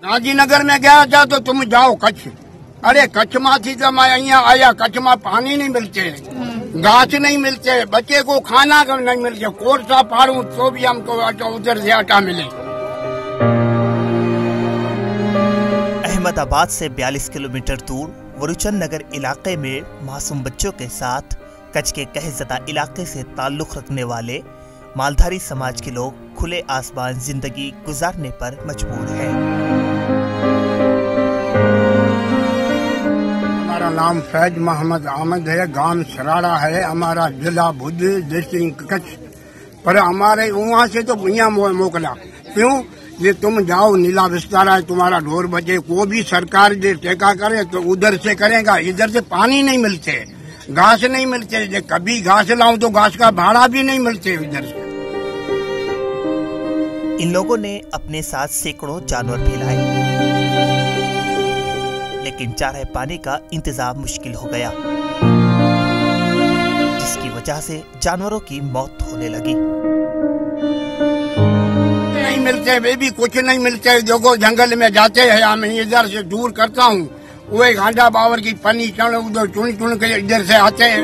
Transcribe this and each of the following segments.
गांधीनगर में गया था तो तुम जाओ कच्छ। अरे कच्छ माथी तो मैं यहाँ आया, कच्छ में पानी नहीं मिलते, घास नहीं मिलते, बच्चे को खाना नहीं मिलते, कोट सा फाड़ू तो भी हमको उधर से आटा मिले। अहमदाबाद से 42 किलोमीटर दूर वरुचन नगर इलाके में मासूम बच्चों के साथ कच्छ के कहज़दा इलाके से ताल्लुक़ रखने वाले मालधारी समाज के लोग खुले आसमान जिंदगी गुजारने पर मजबूर हैं। हमारा नाम फैज मोहम्मद अहमद है, गांव सराड़ा है, हमारा जिला भुज, डिस्ट्रिक्ट कच्छ। पर हमारे वहाँ से तो यहाँ मोकला क्यों? ये तुम जाओ, नीला विस्तारा है तुम्हारा, ढोर बचे को भी सरकार जो टेका करे तो उधर से करेगा, इधर से पानी नहीं मिलते, घास नहीं मिलते, जो कभी घास लाऊं तो घास का भाड़ा भी नहीं मिलते इधर से। इन लोगों ने अपने साथ सैकड़ों जानवर भी लाए, लेकिन चारे पानी का इंतजाम मुश्किल हो गया, जिसकी वजह से जानवरों की मौत होने लगी। नहीं मिलते, वे भी कुछ नहीं मिलते। देखो जंगल में जाते हैं, मैं इधर से दूर करता हूँ, वो एक हांडा बावर की पन्नी उधर चुन के इधर से आते हैं।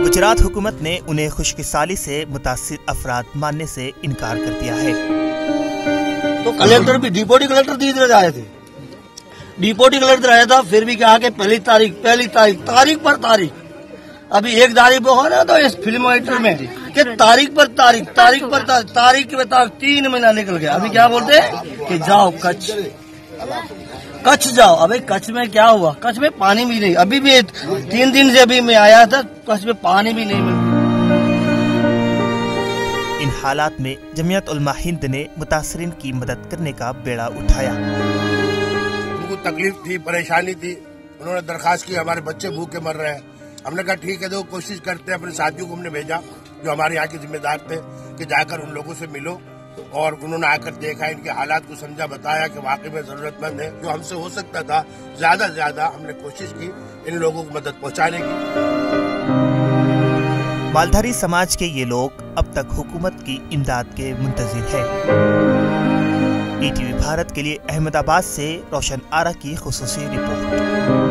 गुजरात हुकूमत ने उन्हें खुशकिसाली से मुतासिर अफराद मानने से इनकार कर दिया है। तो कलेक्टर भी डिप्टी कलेक्टर इधर आए थे, डिप्टी कलेक्टर आया था, फिर भी कहा कि पहली तारीख पर तारीख। अभी 1 तारीख को हो रहा तो इस फिल्म में कि तारीख पर तारीख के बता 3 महीना निकल गया। अभी क्या बोलते हैं कि जाओ कच्छ जाओ। अबे कच्छ में क्या हुआ? कच्छ में पानी भी नहीं, अभी भी 3 दिन से अभी मैं आया था, कच्छ में पानी भी नहीं मिला। इन हालात में जमीयत उलमा हिंद ने मुतासरीन की मदद करने का बेड़ा उठाया। उनको तकलीफ थी, परेशानी थी, उन्होंने दरखास्त की हमारे बच्चे भूखे मर रहे हैं। हमने कहा ठीक है, तो कोशिश करते हैं। अपने साथियों को हमने भेजा जो हमारे यहाँ के जिम्मेदार थे कि जाकर उन लोगों से मिलो, और उन्होंने आकर देखा, इनके हालात को समझा, बताया कि वाकई में जरूरतमंद है। जो हमसे हो सकता था ज्यादा से ज्यादा हमने कोशिश की इन लोगों को मदद पहुंचाने की। मालधारी समाज के ये लोग अब तक हुकूमत की इमदाद के मुंतजिर है। ETV भारत के लिए अहमदाबाद से रोशन आरा की खुसूसी रिपोर्ट।